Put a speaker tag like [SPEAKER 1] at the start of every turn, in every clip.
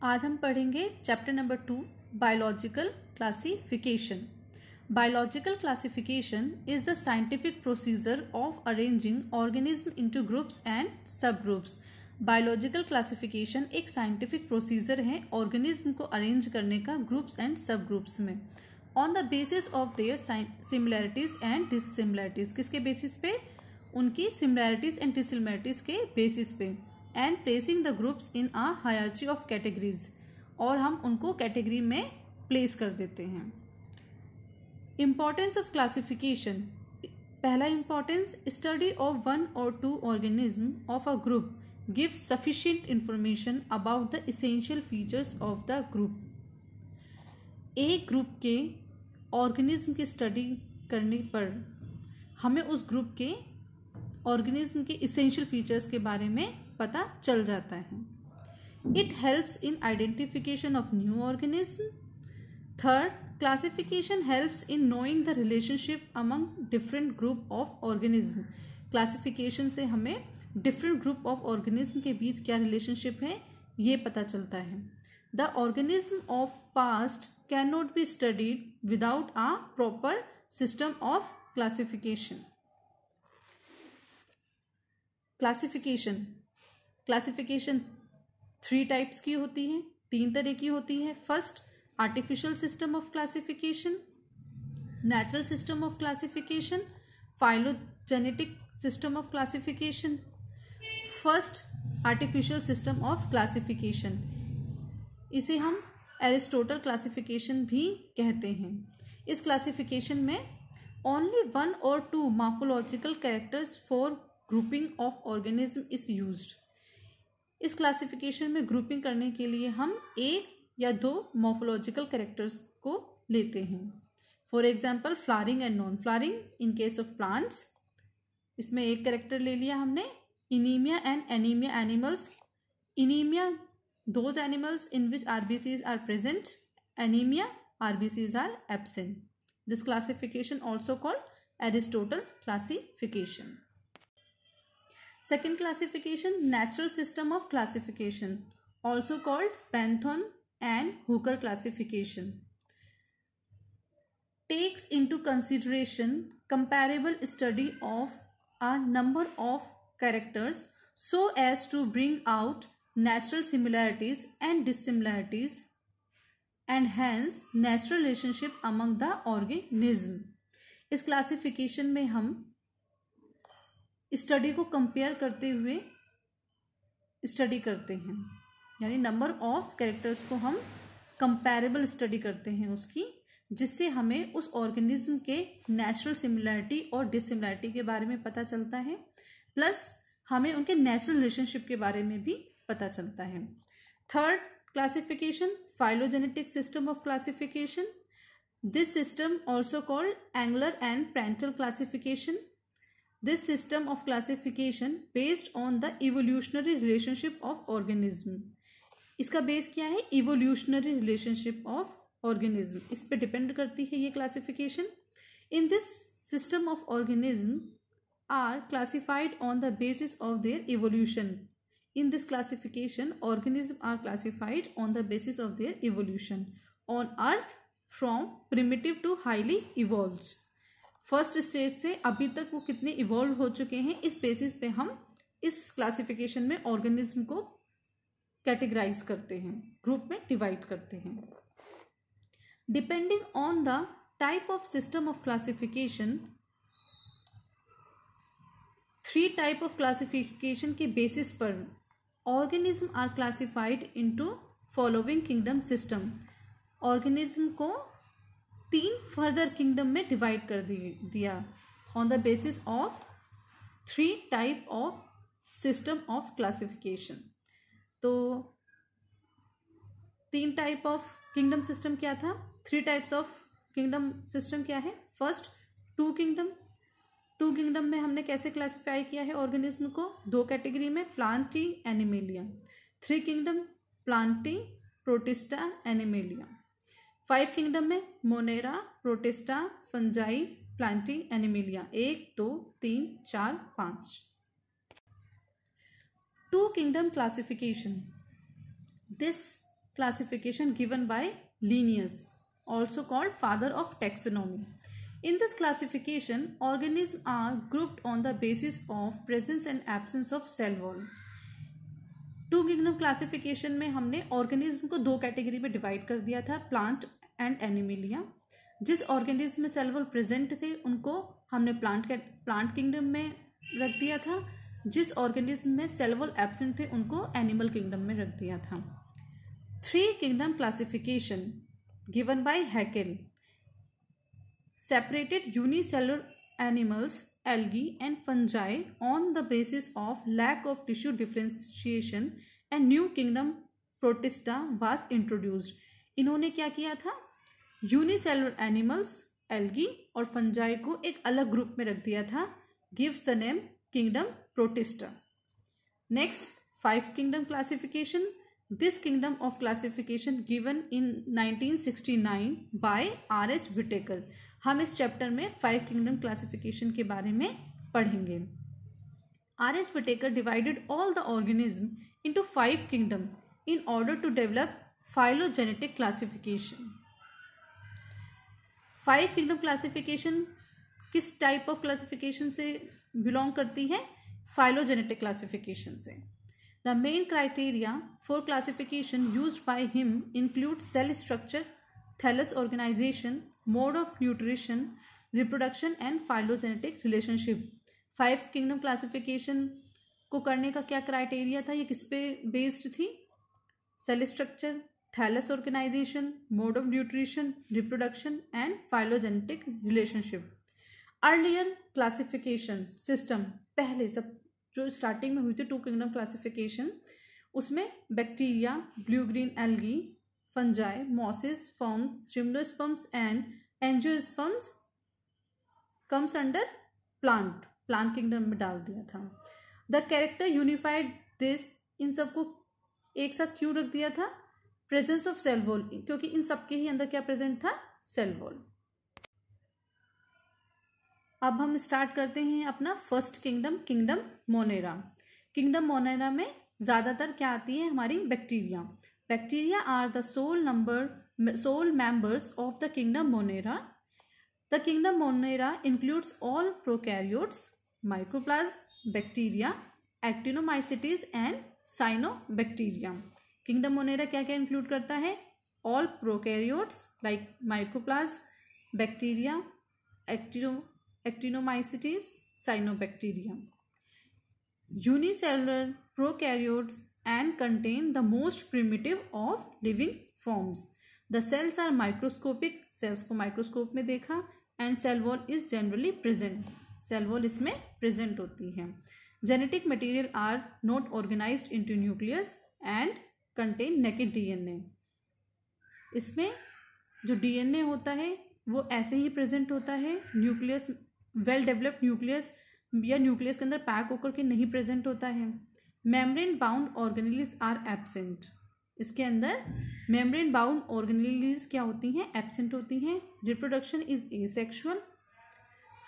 [SPEAKER 1] आज हम पढ़ेंगे chapter number 2 biological classification. Biological classification is the scientific procedure of arranging organism into groups and subgroups. Biological classification एक scientific procedure है organism को arrange करने का ग्रुप्स एंड सब ग्रुप्स में on the basis of their similarities and dissimilarities. किसके basis पे? उनकी similarities and डिससिमिलैरिटीज के बेसिस पे। And placing the groups in a hierarchy of categories, और हम उनको कैटेगरी में प्लेस कर देते हैं। Importance of classification. पहला इंपॉर्टेंस, स्टडी ऑफ वन और two organism of a group gives sufficient information about the essential features of the group. एक ग्रुप के ऑर्गेनिज्म की स्टडी करने पर हमें उस ग्रुप के ऑर्गेनिज्म के इसेंशियल फीचर्स के बारे में पता चल जाता है। It helps in identification of new organism. Third, classification helps in knowing the relationship among different group of organism. Classification से हमें डिफरेंट ग्रुप ऑफ ऑर्गेनिज्म के बीच क्या रिलेशनशिप है ये पता चलता है। The organism of past can not be studied without a proper system of classification. Classification 3 types की होती है, 3 तरह की होती है। First, artificial system of classification, natural system of classification, phylogenetic system of classification. First, artificial system of classification, इसे हम Aristotle classification भी कहते हैं। इस क्लासिफिकेशन में ओनली 1 और 2 morphological characters for grouping of organism is used. इस क्लासिफिकेशन में ग्रुपिंग करने के लिए हम 1 या 2 मॉर्फोलॉजिकल कैरेक्टर्स को लेते हैं। For example, flowering and non flowering in case of plants, इसमें एक कैरेक्टर ले लिया हमने। Anaemia and anaemia animals, anaemia those animals in which RBCs are present, anemia RBCs are absent. This classification also called Aristotle classification. Second classification, natural system of classification, also called Pantheon and Hooker classification, takes into consideration comparable study of a number of characters so as to bring out natural similarities and dissimilarities and hence natural relationship among the organism. इस classification में हम study को compare करते हुए study करते हैं, यानी number of characters को हम कंपैरेबल स्टडी करते हैं उसकी, जिससे हमें उस ऑर्गेनिज्म के नेचुरल सिमिलैरिटी और डिसिमिलैरिटी के बारे में पता चलता है, प्लस हमें उनके नेचुरल रिलेशनशिप के बारे में भी पता चलता है। Third classification, phylogenetic system of classification, this system also called Engler and Prantl classification. This system of classification based on the evolutionary relationship of organism. इसका बेस क्या है? इवोल्यूशनरी रिलेशनशिप ऑफ ऑर्गेनिज्म, इस पे डिपेंड करती है ये classification. In this system of organism are classified on the basis of their evolution. In this classification, organisms are classified on the basis of their evolution on earth from primitive to highly evolved. First stage से अभी तक वो कितने evolve हो चुके हैं, इस basis पे हम इस क्लासिफिकेशन में ऑर्गेनिज्म को कैटेगराइज करते हैं, ग्रुप में डिवाइड करते हैं। Depending on the type of system of classification, 3 type of classification के बेसिस पर organism are classified into following kingdom system. Organism को 3 फर्दर किंगडम में डिवाइड कर दिया on the basis of 3 type of system of classification. तो 3 type of kingdom system क्या था? 3 types of kingdom system क्या है? First, 2 kingdom. 2 किंगडम में हमने कैसे क्लासिफाई किया है ऑर्गेनिज्म को? 2 कैटेगरी में, plantae, animalia. 3 kingdom, plantae, protista, animalia. 5 kingdom में, monera, protista, fungi, plantae, animalia. 1 2 3 4 5। 2 kingdom classification, This classification given by Linnaeus, also called father of taxonomy. In this classification, organisms are grouped on the basis of presence and absence of cell wall. Two kingdom classification में हमने organism को दो category में divide कर दिया था, plant and Animalia. जिस organism में सेल वॉल प्रेजेंट थे उनको हमने प्लांट किंगडम में रख दिया था. जिस ऑर्गेनिज्म में सेल वॉल एब्सेंट थे उनको एनिमल किंगडम में रख दिया था. 3 kingdom classification given by Hückel separated unicellular animals, algae and fungi on the basis of lack of tissue differentiation, and new kingdom Protista was introduced. इन्होंने क्या किया था, यूनिसेलुलर एनिमल्स, एल्गी और फंजाई को एक अलग ग्रुप में रख दिया था, gives the name kingdom protista. Next 5 kingdom classification. This kingdom of classification given in 1969 by R.H. Whittaker. हम इस चैप्टर में 5 किंगडम क्लासिफिकेशन के बारे में पढ़ेंगे. R.H. Whittaker divided all the organism into 5 kingdom in order to develop phylogenetic classification. 5 kingdom classification किस type of classification से belong करती है, फाइलोजेनेटिक क्लासिफिकेशन से. The main criteria for classification used by him include cell structure, thallus organization, mode of nutrition, reproduction and phylogenetic relationship. 5 kingdom classification को करने का क्या criteria था, ये किस पे बेस्ड थी, cell structure, thallus organisation, mode of nutrition, reproduction and phylogenetic relationship. Earlier classification system, पहले सब जो स्टार्टिंग में हुई थी 2 किंगडम क्लासिफिकेशन, उसमें bacteria, blue green algae, fungi, mosses, ferns, gymnosperms and angiosperms comes under plant kingdom में डाल दिया था. द कैरेक्टर यूनिफाइड दिस, इन सबको एक साथ क्यों रख दिया था, प्रेजेंस ऑफ सेल वॉल, क्योंकि इन सबके ही अंदर क्या प्रेजेंट था, सेल वॉल. अब हम स्टार्ट करते हैं अपना first kingdom Monera. Kingdom Monera में ज़्यादातर क्या आती है हमारी, bacteria. Bacteria are the sole members of the kingdom Monera. The kingdom Monera includes all prokaryotes, mycoplasma, bacteria, actinomycetes and cyanobacteria. Kingdom Monera क्या क्या इंक्लूड करता है, all prokaryotes like mycoplasma, bacteria, actinomycetes, cyanobacteria. Unicellular prokaryotes and contain the most primitive of living forms. The cells are microscopic, cells को microscope में देखा, and cell wall is generally present. Cell wall इसमें present होती है. Genetic material are not organized into nucleus and contain naked DNA. इसमें जो DNA होता है वो ऐसे ही प्रेजेंट होता है, न्यूक्लियस वेल डेवलप्ड न्यूक्लियस या न्यूक्लियस के अंदर पैक होकर के नहीं प्रेजेंट होता है. Membrane bound organelles are absent. इसके अंदर मेम्ब्रेन बाउंड ऑर्गेनेल्स क्या होती हैं, एब्सेंट होती हैं. Reproduction is asexual.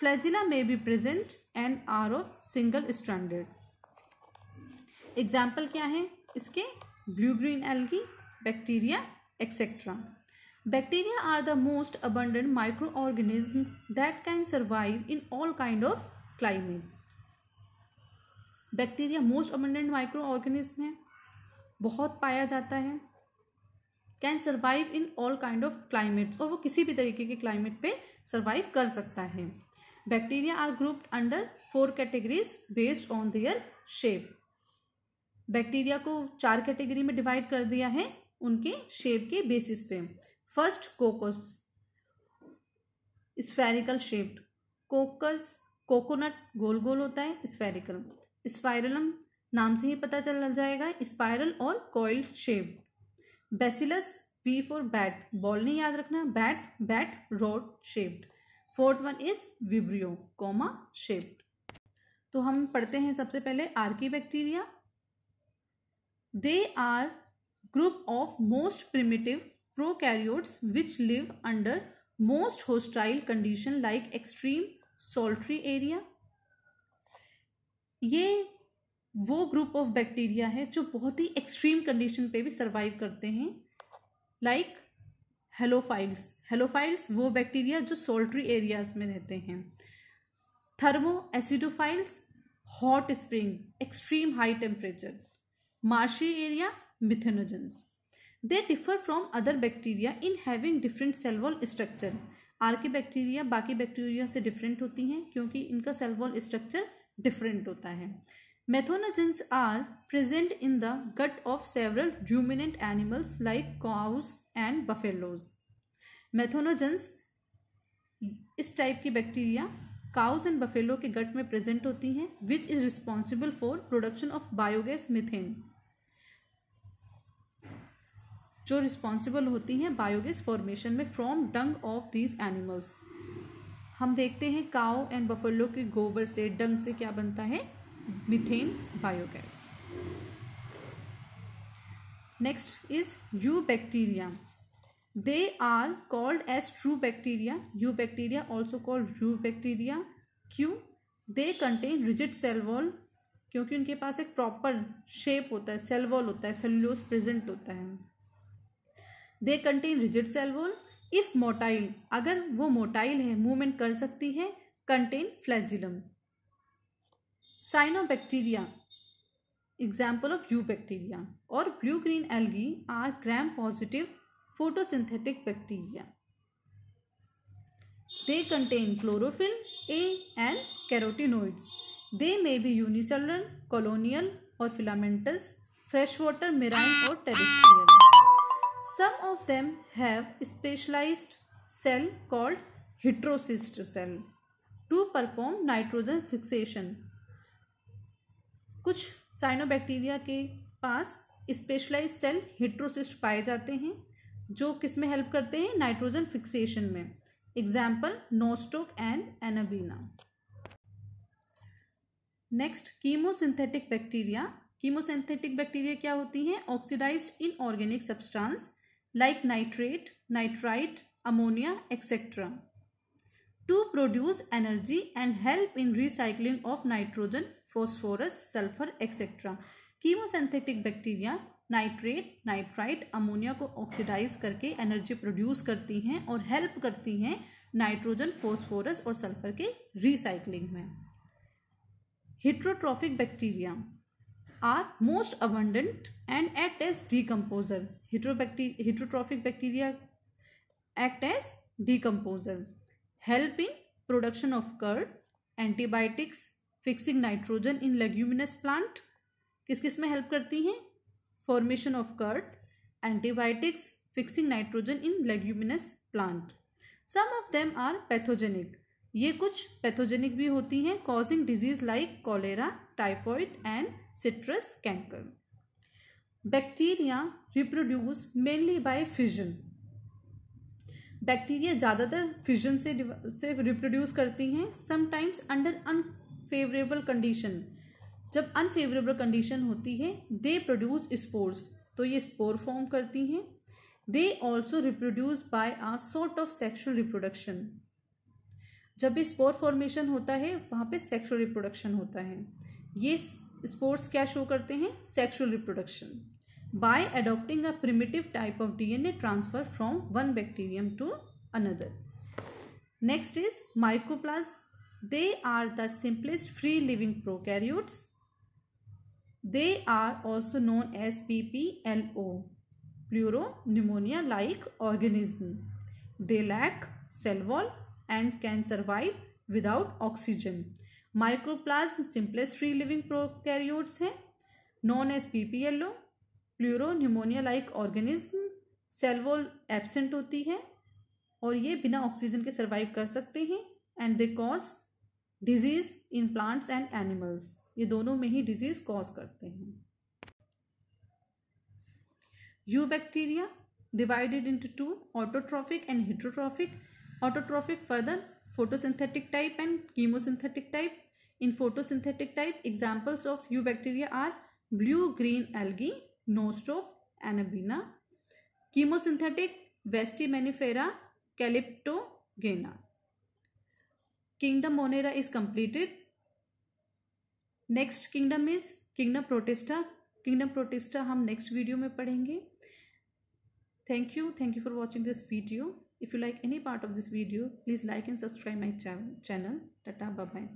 [SPEAKER 1] Flagella may be present and are of single stranded. Example क्या है इसके, blue green algae, bacteria etcetera. Bacteria are the most abundant microorganism that can survive in all kind of climate. Bacteria most abundant microorganism है, बहुत पाया जाता है. Can survive in all kind of climates, और वो किसी भी तरीके के क्लाइमेट पे सर्वाइव कर सकता है. Bacteria are grouped under 4 categories based on their shape. Bacteria को 4 कैटेगरी में डिवाइड कर दिया है उनके शेप के बेसिस पे. First coccus, spherical shaped. Coconut गोल गोल होता है, स्फेरिकल. स्पाइरलम नाम से ही पता चल जाएगा, स्पाइरल और coiled shaped. Bacillus, B for bat, ball नहीं याद रखना, bat rod shaped. Fourth one is vibrio, comma shaped. तो हम पढ़ते हैं सबसे पहले archaebacteria. They are group of most primitive prokaryotes which live under most hostile condition like extreme sultry area. ये वो ग्रुप ऑफ बैक्टीरिया है जो बहुत ही एक्सट्रीम कंडीशन पे भी सर्वाइव करते हैं. Like halophiles. हेलोफाइल्स वो बैक्टीरिया जो सोल्ट्री एरियाज में रहते हैं। Thermoacidophiles, hot spring, extreme high temperature. Marshy area, methanogens. They differ from other bacteria in having different cell wall structure. Archaebacteria बाकी बैक्टीरिया से different होती हैं क्योंकि इनका सेल वॉल स्ट्रक्चर डिफरेंट होता है। Methanogens are present in the gut of several ruminant animals like cows and buffaloes. Methanogens इस type की बैक्टीरिया काउज एंड बफेलो के गट में प्रेजेंट होती हैं, which is responsible for production of biogas methane, जो responsible होती हैं बायोगैस फॉर्मेशन में from Dang of these animals. हम देखते हैं काउ एंड बफेलो के गोबर से, डंग से क्या बनता है, methane biogas. Next is eubacteria. They are called as true bacteria. Eubacteria also called eubacteria. क्यों? They contain rigid cell wall, क्योंकि उनके पास एक प्रॉपर शेप होता है, सेल वॉल होता है, सेलुलोज प्रेजेंट होता है। They contain rigid cell wall. If motile, अगर वो मोटाइल है, मूवमेंट कर सकती है, contain flagellum. Cyanobacteria, example of eubacteria. और blue green algae are gram positive photosynthetic bacteria. They contain chlorophyll A and carotenoids. They may be unicellular, colonial or filamentous, freshwater, marine or terrestrial. Some of them have specialized cell called heterocyst cell to perform nitrogen fixation. कुछ cyanobacteria के पास specialised cell heterocyst पाए जाते हैं जो किस में help करते हैं, नाइट्रोजन फिक्सेशन में। Example nostoc and anabaena. Next chemosynthetic bacteria. Chemosynthetic bacteria क्या होती हैं? Oxidised inorganic substance like nitrate, nitrite, ammonia etcetera to produce energy and help in recycling of nitrogen, phosphorus, sulphur etcetera. Chemosynthetic bacteria nitrate, nitrite, ammonia को oxidise करके energy produce करती हैं और help करती हैं नाइट्रोजन, फॉस्फोरस और sulphur के recycling में। Heterotrophic bacteria are most abundant and act as decomposer. Heterotrophic bacteria act as decomposer, help in production of curd, antibiotics, fixing nitrogen in leguminous plant. किस किस में हेल्प करती हैं? Formation of curd, antibiotics, fixing nitrogen in leguminous plant. Some of them are pathogenic, ये कुछ pathogenic भी होती हैं, causing disease like cholera, typhoid and citrus canker. Bacteria reproduce mainly by fission. Bacteria ज़्यादातर फिजन से reproduce करती हैं, sometimes under unfavourable condition. जब अनफेवरेबल कंडीशन होती है, दे प्रोड्यूस स्पोर्स, तो ये स्पोर फॉर्म करती हैं। They also reproduce by a sort of sexual reproduction. जब भी स्पोर फॉर्मेशन होता है वहाँ पे सेक्शुअल रिप्रोडक्शन होता है। ये स्पोर्स क्या शो करते हैं? Sexual reproduction by adopting a primitive type of DNA transfer from one bacterium to another. Next is mycoplasma. They are the simplest free living prokaryotes. They are also known as PPLO, pleuropneumonia-like organism. They lack cell wall and can survive without oxygen. Mycoplasm simplest free living prokaryotes हैं, known as PPLO, pleuropneumonia-like organism. Cell wall absent होती है और ये बिना oxygen के survive कर सकते हैं and they cause disease in plants and animals. ये दोनों में ही डिजीज कॉज करते हैं। Eubacteria divided into two, autotrophic and heterotrophic. Autotrophic further photosynthetic type and chemosynthetic type. In photosynthetic type examples of eubacteria are blue green algae, nostoc, anabaena. Chemosynthetic vestimentifera, calyptogena. Kingdom Monera is completed. Next kingdom is Kingdom Protista. Kingdom Protista हम next video में पढ़ेंगे। Thank you for watching this video. If you like any part of this video, please like and subscribe my channel. Tata, bye bye.